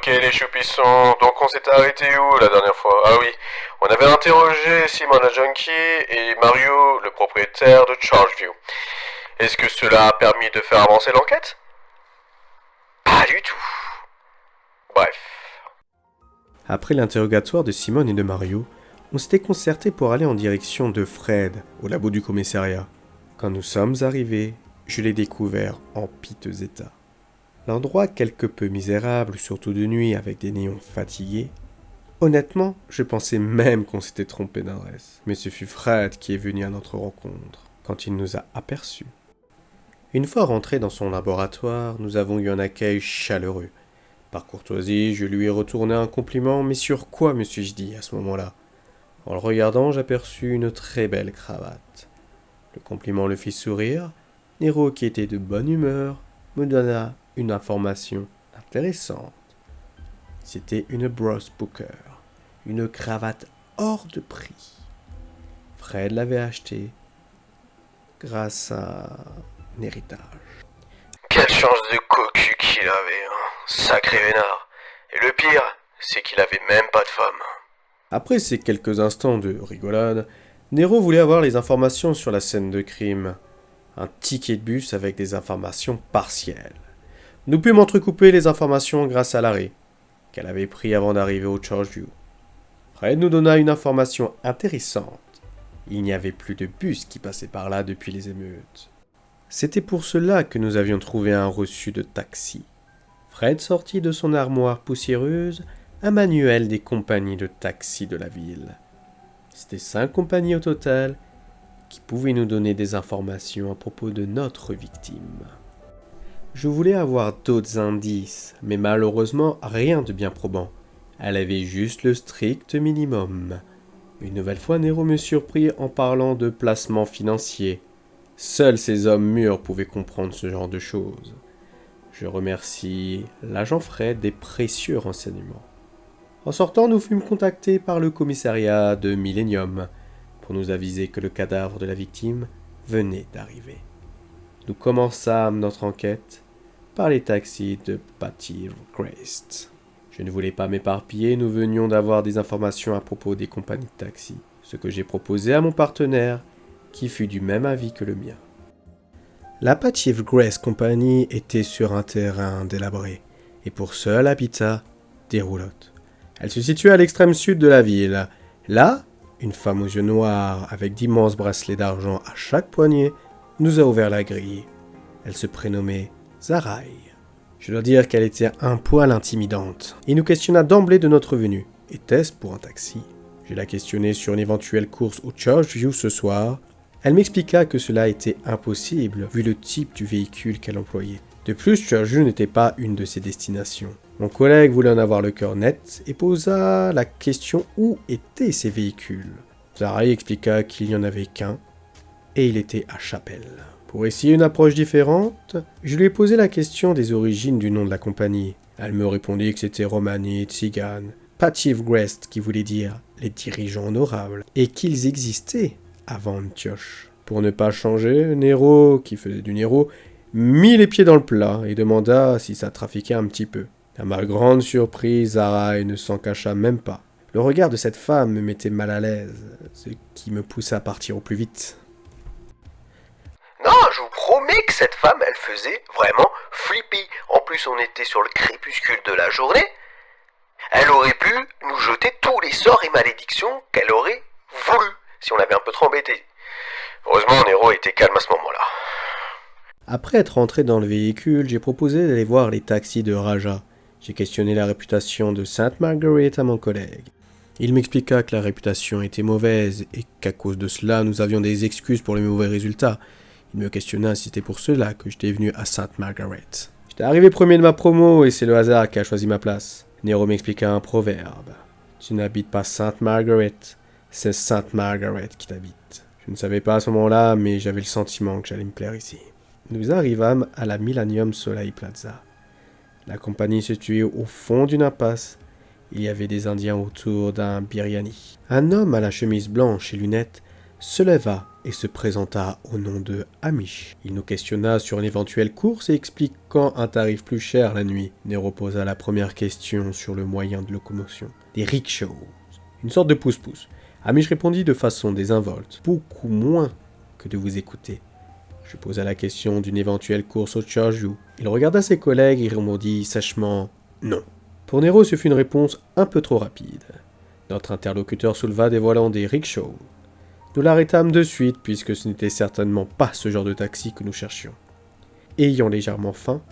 Ok les choupissons, donc on s'était arrêté où la dernière fois? Ah oui, on avait interrogé Simon la Junkie et Mario, le propriétaire de Chargeview. Est-ce que cela a permis de faire avancer l'enquête? Pas du tout. Bref. Après l'interrogatoire de Simone et de Mario, on s'était concerté pour aller en direction de Fred, au labo du commissariat. Quand nous sommes arrivés, je l'ai découvert en piteux état. L'endroit quelque peu misérable, surtout de nuit avec des néons fatigués. Honnêtement, je pensais même qu'on s'était trompé d'adresse, mais ce fut Fred qui est venu à notre rencontre, quand il nous a aperçus. Une fois rentrés dans son laboratoire, nous avons eu un accueil chaleureux. Par courtoisie, je lui ai retourné un compliment, mais sur quoi me suis-je dit à ce moment-là? En le regardant, j'aperçus une très belle cravate. Le compliment le fit sourire. Nero, qui était de bonne humeur, me donna une information intéressante. C'était une Bros Booker, une cravate hors de prix. Fred l'avait achetée grâce à un héritage. Quelle chance de cocu qu'il avait, hein. Sacré vénard. Et le pire, c'est qu'il avait même pas de femme. Après ces quelques instants de rigolade, Nero voulait avoir les informations sur la scène de crime. Un ticket de bus avec des informations partielles. Nous pûmes entrecouper les informations grâce à l'arrêt qu'elle avait pris avant d'arriver au Chargeview. Fred nous donna une information intéressante. Il n'y avait plus de bus qui passaient par là depuis les émeutes. C'était pour cela que nous avions trouvé un reçu de taxi. Fred sortit de son armoire poussiéreuse un manuel des compagnies de taxi de la ville. C'était 5 compagnies au total qui pouvaient nous donner des informations à propos de notre victime. Je voulais avoir d'autres indices, mais malheureusement rien de bien probant. Elle avait juste le strict minimum. Une nouvelle fois, Nero me surprit en parlant de placement financier. Seuls ces hommes mûrs pouvaient comprendre ce genre de choses. Je remercie l'agent Fred des précieux renseignements. En sortant, nous fûmes contactés par le commissariat de Millennium pour nous aviser que le cadavre de la victime venait d'arriver. Nous commençâmes notre enquête par les taxis de Pathivecrest. Je ne voulais pas m'éparpiller, nous venions d'avoir des informations à propos des compagnies de taxi, ce que j'ai proposé à mon partenaire, qui fut du même avis que le mien. La Pathivecrest Company était sur un terrain délabré, et pour seul habitat des roulottes. Elle se situait à l'extrême sud de la ville. Là, une femme aux yeux noirs, avec d'immenses bracelets d'argent à chaque poignet, nous a ouvert la grille. Elle se prénommait Zaraï. Je dois dire qu'elle était un poil intimidante. Il nous questionna d'emblée de notre venue. Était-ce pour un taxi? Je la questionnai sur une éventuelle course au Chargeview ce soir. Elle m'expliqua que cela était impossible, vu le type du véhicule qu'elle employait. De plus, Chargeview n'était pas une de ses destinations. Mon collègue voulait en avoir le cœur net et posa la question où étaient ces véhicules. Zaraï expliqua qu'il n'y en avait qu'un, et il était à Chapelle. Pour essayer une approche différente, je lui ai posé la question des origines du nom de la compagnie. Elle me répondit que c'était romani, tzigane, Pathivecrest qui voulait dire les dirigeants honorables, et qu'ils existaient avant Antioche. Pour ne pas changer, Nero, qui faisait du Nero, mit les pieds dans le plat et demanda si ça trafiquait un petit peu. À ma grande surprise, Zaraï ne s'en cacha même pas. Le regard de cette femme me mettait mal à l'aise, ce qui me poussa à partir au plus vite. Non, je vous promets que cette femme, elle faisait vraiment flippy. En plus, on était sur le crépuscule de la journée. Elle aurait pu nous jeter tous les sorts et malédictions qu'elle aurait voulu, si on l'avait un peu trop embêté. Heureusement, Nero était calme à ce moment-là. Après être rentré dans le véhicule, j'ai proposé d'aller voir les taxis de Raja. J'ai questionné la réputation de Sainte Margaret à mon collègue. Il m'expliqua que la réputation était mauvaise et qu'à cause de cela, nous avions des excuses pour les mauvais résultats. Il me questionna si c'était pour cela que j'étais venu à Sainte Margaret. J'étais arrivé premier de ma promo et c'est le hasard qui a choisi ma place. Nero m'expliqua un proverbe. Tu n'habites pas Sainte Margaret, c'est Sainte Margaret qui t'habite. Je ne savais pas à ce moment-là, mais j'avais le sentiment que j'allais me plaire ici. Nous arrivâmes à la Millennium Soleil Plaza. La compagnie se situait au fond d'une impasse. Il y avait des Indiens autour d'un biryani. Un homme à la chemise blanche et lunettes se leva et se présenta au nom de Hamish. Il nous questionna sur une éventuelle course et expliquant un tarif plus cher la nuit. Nero posa la première question sur le moyen de locomotion. Des rickshaws. Une sorte de pouce-pouce. Hamish répondit de façon désinvolte. Beaucoup moins que de vous écouter. Je posa la question d'une éventuelle course au Chargeview. Il regarda ses collègues et répondit sèchement « Non ». Pour Nero, ce fut une réponse un peu trop rapide. Notre interlocuteur souleva des volants des rickshaws. Nous l'arrêtâmes de suite puisque ce n'était certainement pas ce genre de taxi que nous cherchions. Ayant légèrement faim,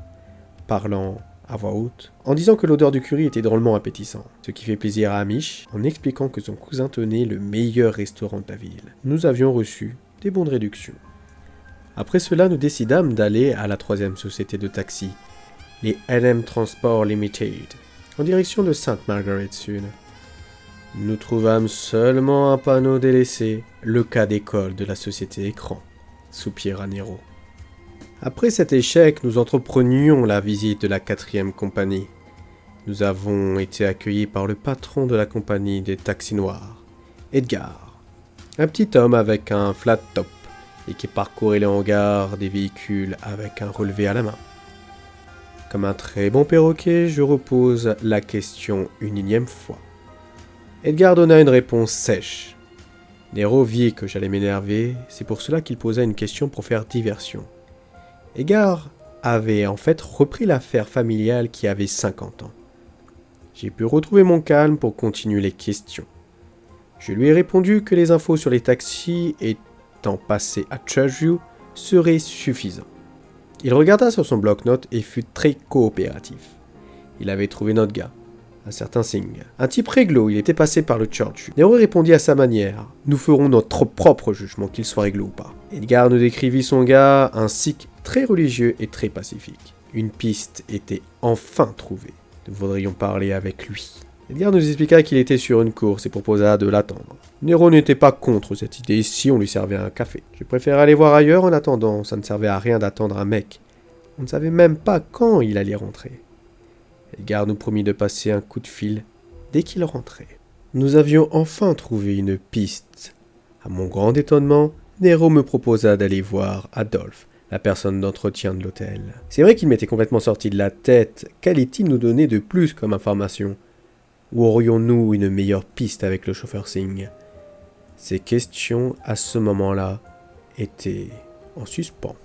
parlant à voix haute, en disant que l'odeur du curry était drôlement appétissante, ce qui fait plaisir à Hamish, en expliquant que son cousin tenait le meilleur restaurant de la ville. Nous avions reçu des bons de réduction. Après cela, nous décidâmes d'aller à la troisième société de taxi, les LM Transport Limited, en direction de St. Margaret Sud. Nous trouvâmes seulement un panneau délaissé, le cas d'école de la société Écran, soupira Nero. Après cet échec, nous entreprenions la visite de la 4e compagnie. Nous avons été accueillis par le patron de la compagnie des taxis noirs, Edgar, un petit homme avec un flat top et qui parcourait les hangars des véhicules avec un relevé à la main. Comme un très bon perroquet, je repose la question une énième fois. Edgar donna une réponse sèche. Nero vit que j'allais m'énerver, c'est pour cela qu'il posa une question pour faire diversion. Edgar avait en fait repris l'affaire familiale qui avait 50 ans. J'ai pu retrouver mon calme pour continuer les questions. Je lui ai répondu que les infos sur les taxis étant passées à Chargeview seraient suffisants. Il regarda sur son bloc-notes et fut très coopératif. Il avait trouvé notre gars, un certain Singh. Un type réglo, il était passé par le Chargeview. Nero répondit à sa manière. Nous ferons notre propre jugement, qu'il soit réglo ou pas. Edgar nous décrivit son gars, un sikh très religieux et très pacifique. Une piste était enfin trouvée. Nous voudrions parler avec lui. Edgar nous expliqua qu'il était sur une course et proposa de l'attendre. Nero n'était pas contre cette idée si on lui servait un café. Je préférais aller voir ailleurs en attendant, ça ne servait à rien d'attendre un mec. On ne savait même pas quand il allait rentrer. Edgar nous promit de passer un coup de fil dès qu'il rentrait. Nous avions enfin trouvé une piste. À mon grand étonnement, Nero me proposa d'aller voir Adolphe, la personne d'entretien de l'hôtel. C'est vrai qu'il m'était complètement sorti de la tête. Qu'allait-il nous donner de plus comme information ? Où aurions-nous une meilleure piste avec le chauffeur Singh ? Ces questions, à ce moment-là, étaient en suspens.